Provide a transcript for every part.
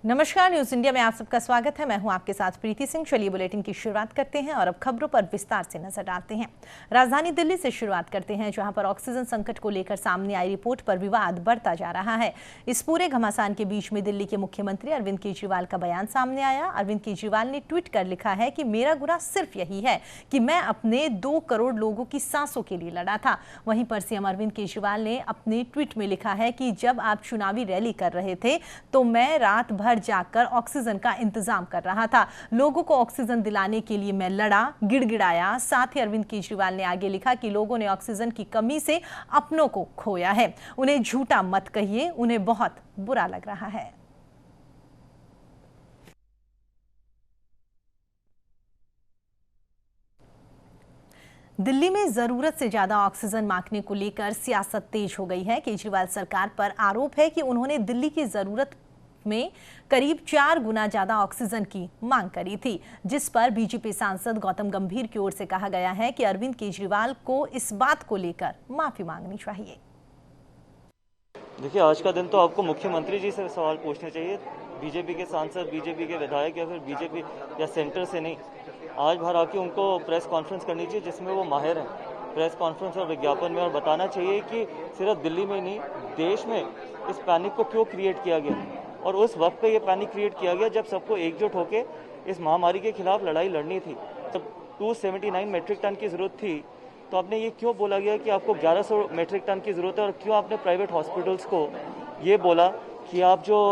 नमस्कार, news India में आप सबका स्वागत है। मैं हूं आपके साथ प्रीति सिंह। चलिए बुलेटिन की शुरुआत करते हैं और अब खबरों पर विस्तार से नजर डालते हैं। राजधानी दिल्ली से शुरुआत करते हैं, जहां पर ऑक्सीजन संकट को लेकर सामने आई रिपोर्ट पर विवाद बढ़ता जा रहा है। इस पूरे घमासान के बीच में दिल्ली के मुख्यमंत्री अरविंद केजरीवाल का बयान सामने आया। अरविंद केजरीवाल ने ट्वीट कर लिखा है कि मेरा गुनाह सिर्फ यही है कि मैं अपने 2 करोड़ लोगों की सांसों के लिए लड़ा था। वहीं पर सीएम अरविंद केजरीवाल ने अपने ट्वीट में लिखा है कि जब आप चुनावी रैली कर रहे थे तो मैं रात भर जाकर ऑक्सीजन का इंतजाम कर रहा था। लोगों को ऑक्सीजन दिलाने के लिए मैं लड़ा, गिड़गिड़ाया। साथ ही अरविंद केजरीवाल ने आगे लिखा कि लोगों ने ऑक्सीजन की कमी से अपनों को खोया है। उन्हें झूठा मत कहिए, उन्हें बहुत बुरा लग रहा है। दिल्ली में जरूरत से ज्यादा ऑक्सीजन मांगने को लेकर सियासत तेज हो गई है। केजरीवाल सरकार पर आरोप है कि उन्होंने दिल्ली की जरूरत में करीब 4 गुना ज्यादा ऑक्सीजन की मांग करी थी, जिस पर बीजेपी सांसद गौतम गंभीर की ओर से कहा गया है कि अरविंद केजरीवाल को इस बात को लेकर माफी मांगनी चाहिए। देखिए, आज का दिन तो आपको मुख्यमंत्री जी से सवाल पूछने चाहिए, बीजेपी के सांसद, बीजेपी के विधायक या फिर बीजेपी या सेंटर से नहीं। आज बाहर आके उनको प्रेस कॉन्फ्रेंस करनी चाहिए जिसमें वो माहिर हैं प्रेस कॉन्फ्रेंस और विज्ञापन में, और बताना चाहिए कि सिर्फ दिल्ली में नहीं, देश में इस पैनिक को क्यों क्रिएट किया गया। और उस वक्त पे ये पैनिक क्रिएट किया गया जब सबको एकजुट होकर इस महामारी के खिलाफ लड़ाई लड़नी थी। जब 279 मेट्रिक टन की जरूरत थी तो आपने ये क्यों बोला गया कि आपको 1100 मेट्रिक टन की जरूरत है, और क्यों आपने प्राइवेट हॉस्पिटल्स को ये बोला कि आप जो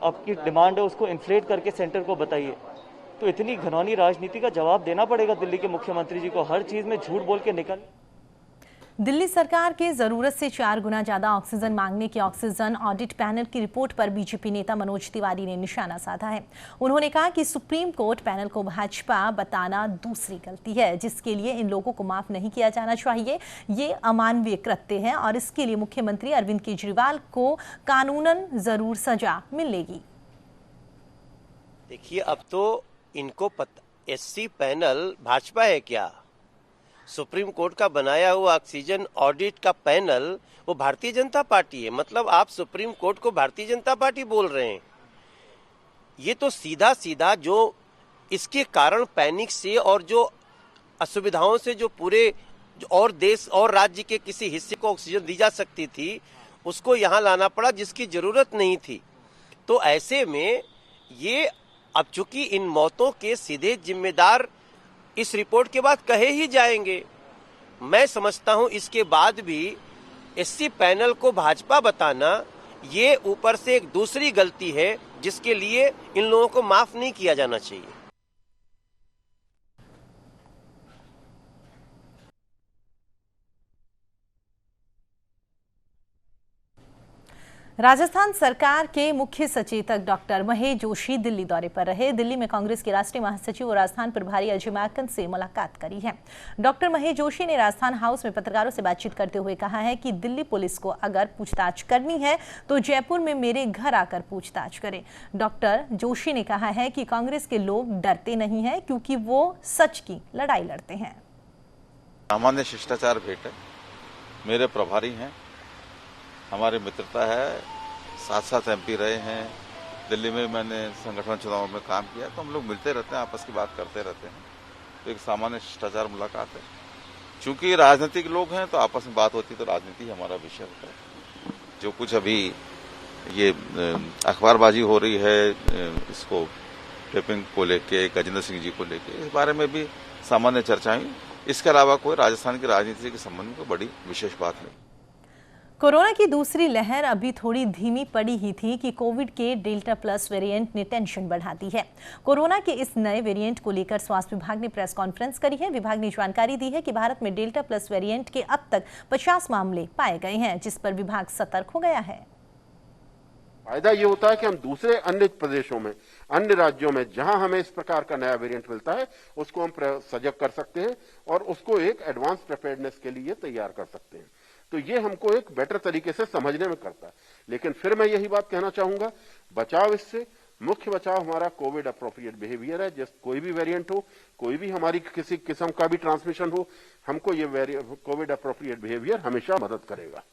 आपकी डिमांड है उसको इन्फ्लेट करके सेंटर को बताइए। तो इतनी घिनौनी राजनीति का जवाब देना पड़ेगा दिल्ली के मुख्यमंत्री जी को, हर चीज में झूठ बोल के निकल। दिल्ली सरकार के जरूरत से 4 गुना ज्यादा ऑक्सीजन मांगने की ऑक्सीजन ऑडिट पैनल की रिपोर्ट पर बीजेपी नेता मनोज तिवारी ने निशाना साधा है। उन्होंने कहा कि सुप्रीम कोर्ट पैनल को भाजपा बताना दूसरी गलती है, जिसके लिए इन लोगों को माफ नहीं किया जाना चाहिए। ये अमानवीय कृत्य है और इसके लिए मुख्यमंत्री अरविंद केजरीवाल को कानूनन जरूर सजा मिलेगी। देखिए, अब तो इनको एससी पैनल भाजपा है क्या? सुप्रीम कोर्ट का बनाया हुआ ऑक्सीजन ऑडिट का पैनल वो भारतीय जनता पार्टी है। मतलब आप सुप्रीम कोर्ट को भारतीय जनता पार्टी बोल रहे हैं। ये तो सीधा सीधा जो इसके कारण पैनिक से और जो असुविधाओं से जो पूरे और देश और राज्य के किसी हिस्से को ऑक्सीजन दी जा सकती थी, उसको यहाँ लाना पड़ा जिसकी जरूरत नहीं थी। तो ऐसे में ये अब चूंकि इन मौतों के सीधे जिम्मेदार इस रिपोर्ट के बाद कहे ही जाएंगे, मैं समझता हूं इसके बाद भी एससी पैनल को भाजपा बताना ये ऊपर से एक दूसरी गलती है, जिसके लिए इन लोगों को माफ नहीं किया जाना चाहिए। राजस्थान सरकार के मुख्य सचेतक डॉक्टर महेश जोशी दिल्ली दौरे पर रहे। दिल्ली में कांग्रेस के राष्ट्रीय महासचिव और राजस्थान प्रभारी अजय माकन से मुलाकात करी है। डॉक्टर महेश जोशी ने राजस्थान हाउस में पत्रकारों से बातचीत करते हुए कहा है कि दिल्ली पुलिस को अगर पूछताछ करनी है तो जयपुर में मेरे घर आकर पूछताछ करें। डॉक्टर जोशी ने कहा है कि कांग्रेस के लोग डरते नहीं है, क्योंकि वो सच की लड़ाई लड़ते हैं। सामान्य शिष्टाचार भेंट है, मेरे प्रभारी हैं, हमारी मित्रता है, साथ साथ एमपी रहे हैं। दिल्ली में मैंने संगठन चुनाव में काम किया, तो हम लोग मिलते रहते हैं, आपस की बात करते रहते हैं। तो एक सामान्य शिष्टाचार मुलाकात है। चूंकि राजनीतिक लोग हैं तो आपस में बात होती, तो राजनीति हमारा विषय होता है। जो कुछ अभी ये अखबारबाजी हो रही है, इसको टेपिंग को लेके, गजेंद्र सिंह जी को लेके, इस बारे में भी सामान्य चर्चा हुई। इसके अलावा कोई राजस्थान की राजनीति के संबंध में कोई बड़ी विशेष बात नहीं। कोरोना की दूसरी लहर अभी थोड़ी धीमी पड़ी ही थी कि कोविड के डेल्टा प्लस वेरिएंट ने टेंशन बढ़ा दी है। कोरोना के इस नए वेरिएंट को लेकर स्वास्थ्य विभाग ने प्रेस कॉन्फ्रेंस करी है। विभाग ने जानकारी दी है कि भारत में डेल्टा प्लस वेरिएंट के अब तक 50 मामले पाए गए हैं, जिस पर विभाग सतर्क हो गया है। फायदा ये होता है कि हम दूसरे अन्य प्रदेशों में, अन्य राज्यों में जहां हमें इस प्रकार का नया वेरिएंट मिलता है, उसको हम सजग कर सकते हैं और उसको एक एडवांस प्रिपेयर्डनेस के लिए तैयार कर सकते हैं। तो ये हमको एक बेटर तरीके से समझने में करता है। लेकिन फिर मैं यही बात कहना चाहूंगा, बचाव इससे मुख्य बचाव हमारा कोविड अप्रोप्रिएट बिहेवियर है। जिस कोई भी वेरिएंट हो, कोई भी हमारी किसी किस्म का भी ट्रांसमिशन हो, हमको ये कोविड अप्रोप्रिएट बिहेवियर हमेशा मदद करेगा।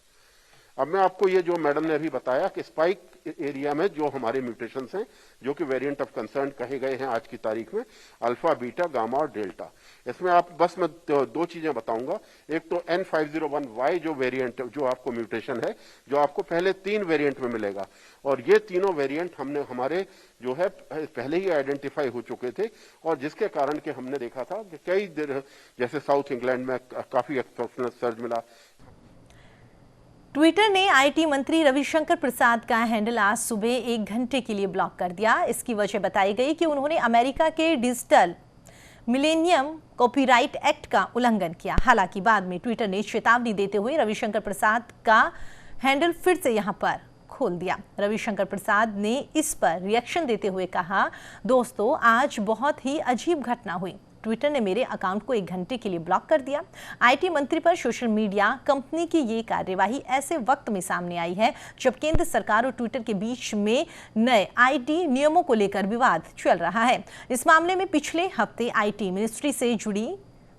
अब मैं आपको ये जो मैडम ने अभी बताया कि स्पाइक एरिया में जो हमारे म्यूटेशंस हैं, जो कि वेरिएंट ऑफ कंसर्न कहे गए हैं आज की तारीख में, अल्फा, बीटा, गामा और डेल्टा। इसमें आप बस मैं दो चीजें बताऊंगा। एक तो N501Y जो वेरिएंट, जो आपको म्यूटेशन है, जो आपको पहले 3 वेरिएंट में मिलेगा, और ये तीनों वेरिएंट हमने हमारे जो है पहले ही आइडेंटिफाई हो चुके थे, और जिसके कारण के हमने देखा था कि कई जैसे साउथ इंग्लैंड में काफी एक्सपोनेंशियल सर्ज मिला। ट्विटर ने आईटी मंत्री रविशंकर प्रसाद का हैंडल आज सुबह 1 घंटे के लिए ब्लॉक कर दिया। इसकी वजह बताई गई कि उन्होंने अमेरिका के डिजिटल मिलेनियम कॉपीराइट एक्ट का उल्लंघन किया। हालांकि बाद में ट्विटर ने चेतावनी देते हुए रविशंकर प्रसाद का हैंडल फिर से यहां पर खोल दिया। रविशंकर प्रसाद ने इस पर रिएक्शन देते हुए कहा, दोस्तों आज बहुत ही अजीब घटना हुई। ट्विटर ने मेरे अकाउंट को 1 घंटे के लिए ब्लॉक कर दिया। आईटी मंत्री पर सोशल मीडिया कंपनी की ये कार्यवाही ऐसे वक्त में सामने आई है जब केंद्र सरकार और ट्विटर के बीच में नए आईटी नियमों को लेकर विवाद चल रहा है। इस मामले में पिछले हफ्ते आईटी मिनिस्ट्री से जुड़ी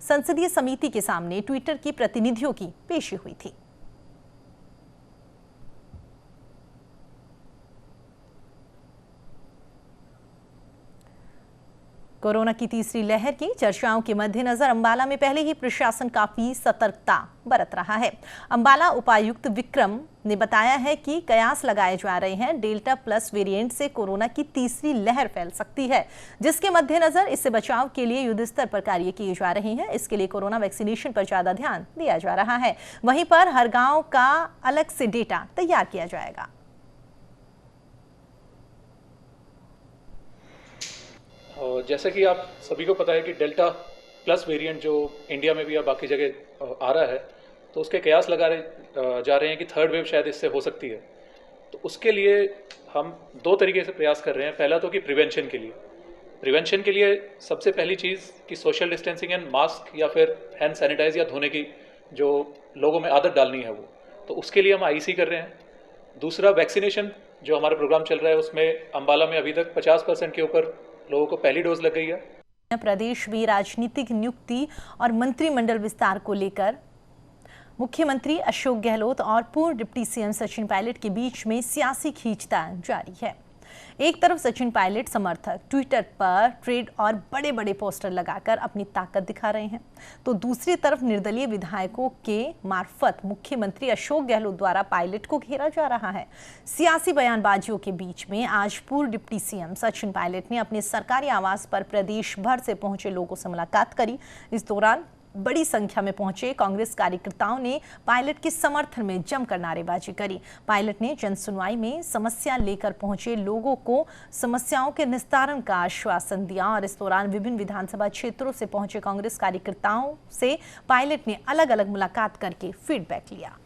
संसदीय समिति के सामने ट्विटर की प्रतिनिधियों की पेशी हुई थी। कोरोना की तीसरी लहर की चर्चाओं के मद्देनजर अंबाला में पहले ही प्रशासन काफी सतर्कता बरत रहा है। अंबाला उपायुक्त विक्रम ने बताया है कि कयास लगाए जा रहे हैं डेल्टा प्लस वेरिएंट से कोरोना की तीसरी लहर फैल सकती है, जिसके मद्देनजर इससे बचाव के लिए युद्ध स्तर पर कार्य किए जा रहे हैं। इसके लिए कोरोना वैक्सीनेशन पर ज्यादा ध्यान दिया जा रहा है। वहीं पर हर गांव का अलग से डेटा तैयार किया जाएगा। जैसा कि आप सभी को पता है कि डेल्टा प्लस वेरिएंट जो इंडिया में भी या बाकी जगह आ रहा है, तो उसके कयास लगा जा रहे हैं कि थर्ड वेव शायद इससे हो सकती है। तो उसके लिए हम 2 तरीके से प्रयास कर रहे हैं। पहला तो कि प्रिवेंशन के लिए सबसे पहली चीज़ कि सोशल डिस्टेंसिंग एंड मास्क या फिर हैंड सैनिटाइज या धोने की जो लोगों में आदत डालनी है वो, तो उसके लिए हम आईसी कर रहे हैं। दूसरा वैक्सीनेशन जो हमारा प्रोग्राम चल रहा है, उसमें अंबाला में अभी तक 50% के ऊपर लोगों को पहली डोज लग गई है। प्रदेश में राजनीतिक नियुक्ति और मंत्रिमंडल विस्तार को लेकर मुख्यमंत्री अशोक गहलोत और पूर्व डिप्टी सीएम सचिन पायलट के बीच में सियासी खींचतान जारी है। एक तरफ सचिन पायलट समर्थक ट्विटर पर ट्रेड और बड़े बड़े पोस्टर लगाकर अपनी ताकत दिखा रहे हैं, तो दूसरी तरफ निर्दलीय विधायकों के मार्फत मुख्यमंत्री अशोक गहलोत द्वारा पायलट को घेरा जा रहा है। सियासी बयानबाजियों के बीच में आज पूर्व डिप्टी सीएम सचिन पायलट ने अपने सरकारी आवास पर प्रदेश भर से पहुंचे लोगों से मुलाकात करी। इस दौरान बड़ी संख्या में पहुंचे कांग्रेस कार्यकर्ताओं ने पायलट के समर्थन में जमकर नारेबाजी करी। पायलट ने जन सुनवाई में समस्या लेकर पहुंचे लोगों को समस्याओं के निस्तारण का आश्वासन दिया और इस दौरान विभिन्न विधानसभा क्षेत्रों से पहुंचे कांग्रेस कार्यकर्ताओं से पायलट ने अलग अलग मुलाकात करके फीडबैक लिया।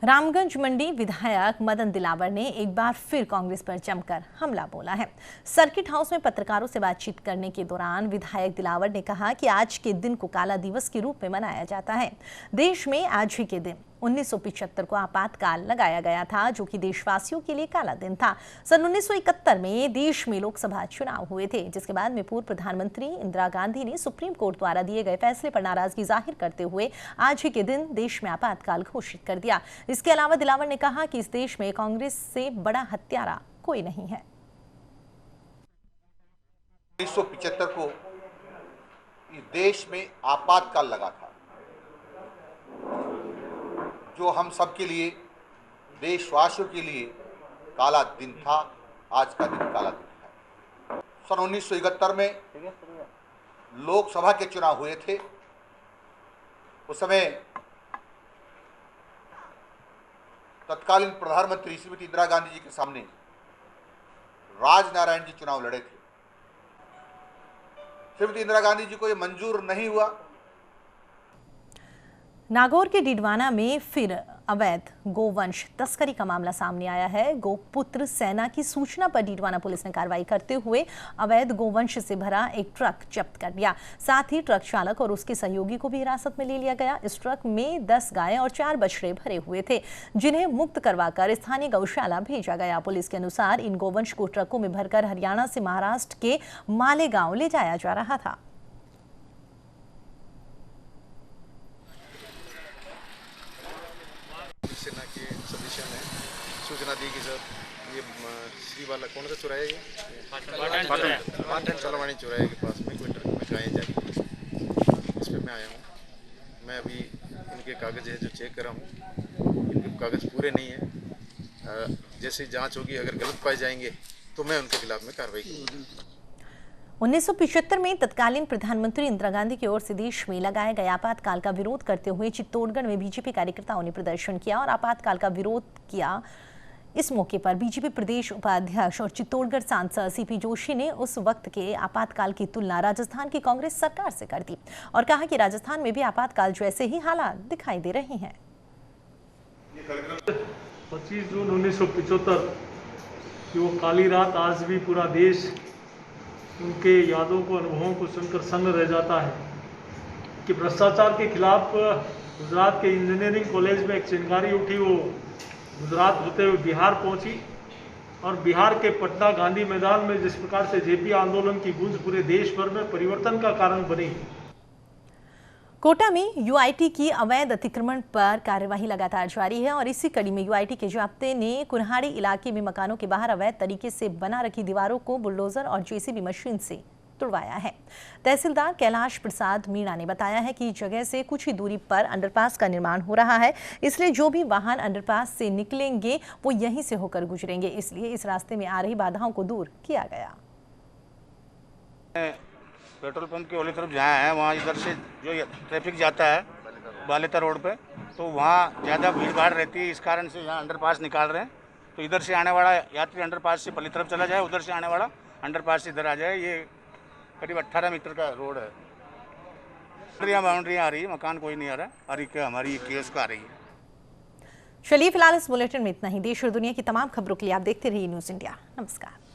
रामगंज मंडी विधायक मदन दिलावर ने एक बार फिर कांग्रेस पर जमकर हमला बोला है। सर्किट हाउस में पत्रकारों से बातचीत करने के दौरान विधायक दिलावर ने कहा कि आज के दिन को काला दिवस के रूप में मनाया जाता है। देश में आज ही के दिन 1975 को आपातकाल लगाया गया था, जो कि देशवासियों के लिए काला दिन था। सन 1971 में देश में लोकसभा चुनाव हुए थे, जिसके बाद में पूर्व प्रधानमंत्री इंदिरा गांधी ने सुप्रीम कोर्ट द्वारा दिए गए फैसले पर नाराजगी जाहिर करते हुए आज ही के दिन देश में आपातकाल घोषित कर दिया। इसके अलावा दिलावर ने कहा कि इस देश में कांग्रेस से बड़ा हत्यारा कोई नहीं है। 1975 को इस देश में आपातकाल लगा था, जो हम सब के लिए, देशवासियों के लिए काला दिन था। आज का दिन काला दिन है। सन 1971 में लोकसभा के चुनाव हुए थे। उस समय तत्कालीन प्रधानमंत्री श्रीमती इंदिरा गांधी जी के सामने राजनारायण जी चुनाव लड़े थे। श्रीमती इंदिरा गांधी जी को यह मंजूर नहीं हुआ। नागौर के डिडवाना में फिर अवैध गोवंश तस्करी का मामला सामने आया है। गोपुत्र सेना की सूचना पर डीडवाना पुलिस ने कार्रवाई करते हुए अवैध गोवंश से भरा एक ट्रक जब्त कर लिया। साथ ही ट्रक चालक और उसके सहयोगी को भी हिरासत में ले लिया गया। इस ट्रक में 10 गायें और 4 बछड़े भरे हुए थे, जिन्हें मुक्त करवाकर स्थानीय गौशाला भेजा गया। पुलिस के अनुसार इन गोवंश को ट्रकों में भरकर हरियाणा से महाराष्ट्र के मालेगांव ले जाया जा रहा था। सेना के सदस्य ने सूचना दी कि सर ये श्री वाला कौन सा चौराहा है, ये पाटन चलवानी चौराहे के पास में कोई ट्रक में गायें जा रही है। इस पर मैं आया हूँ। मैं अभी इनके कागज़ है जो चेक करा हूँ, इनके कागज़ पूरे नहीं है। जैसे जांच होगी, अगर गलत पाए जाएंगे तो मैं उनके खिलाफ में कार्रवाई करूँगी। 1975 में तत्कालीन प्रधानमंत्री इंदिरा गांधी की ओर से देश में लगाए गए आपातकाल का विरोध करते हुए चित्तौड़गढ़ में बीजेपी कार्यकर्ताओं ने प्रदर्शन किया और आपातकाल का विरोध किया। इस मौके पर बीजेपी प्रदेश उपाध्यक्ष और चित्तौड़गढ़ सांसद सीपी जोशी ने उस वक्त के आपातकाल की तुलना राजस्थान की कांग्रेस सरकार से कर दी और कहा कि राजस्थान में भी आपातकाल जैसे ही हालात दिखाई दे रहे हैं। 25 जून 1975 की वो काली रात आज भी पूरा देश उनके यादों को, अनुभवों को सुनकर संग रह जाता है कि भ्रष्टाचार के खिलाफ गुजरात के इंजीनियरिंग कॉलेज में एक चिंगारी उठी। वो गुजरात होते हुए बिहार पहुंची और बिहार के पटना गांधी मैदान में जिस प्रकार से जेपी आंदोलन की गूंज पूरे देश भर में परिवर्तन का कारण बनी। कोटा में यूआईटी की अवैध अतिक्रमण पर कार्यवाही लगातार जारी है और इसी कड़ी में यूआईटी के जाब्ते ने कुन्हाड़ी इलाके में मकानों के बाहर अवैध तरीके से बना रखी दीवारों को बुलडोजर और जेसीबी मशीन से तुड़वाया है। तहसीलदार कैलाश प्रसाद मीणा ने बताया है कि जगह से कुछ ही दूरी पर अंडरपास का निर्माण हो रहा है, इसलिए जो भी वाहन अंडरपास से निकलेंगे वो यहीं से होकर गुजरेंगे, इसलिए इस रास्ते में आ रही बाधाओं को दूर किया गया। पेट्रोल पंप की ओली तरफ जहाँ है वहाँ इधर से जो ट्रैफिक जाता है बालेता रोड पे, तो वहाँ ज़्यादा भीड़ भाड़ रहती है। इस कारण से यहाँ अंडरपास निकाल रहे हैं, तो इधर से आने वाला यात्री अंडरपास से पल्ली तरफ चला जाए, उधर से आने वाला अंडरपास से इधर आ जाए। ये करीब 18 मीटर का रोड है। बाउंड्रियाँ आ रही है, मकान कोई नहीं आ रहा और हमारी केस का आ रही है। चलिए फिलहाल इस बुलेटिन में इतना ही। देश और दुनिया की तमाम खबरों के लिए आप देखते रहिए न्यूज़ इंडिया। नमस्कार।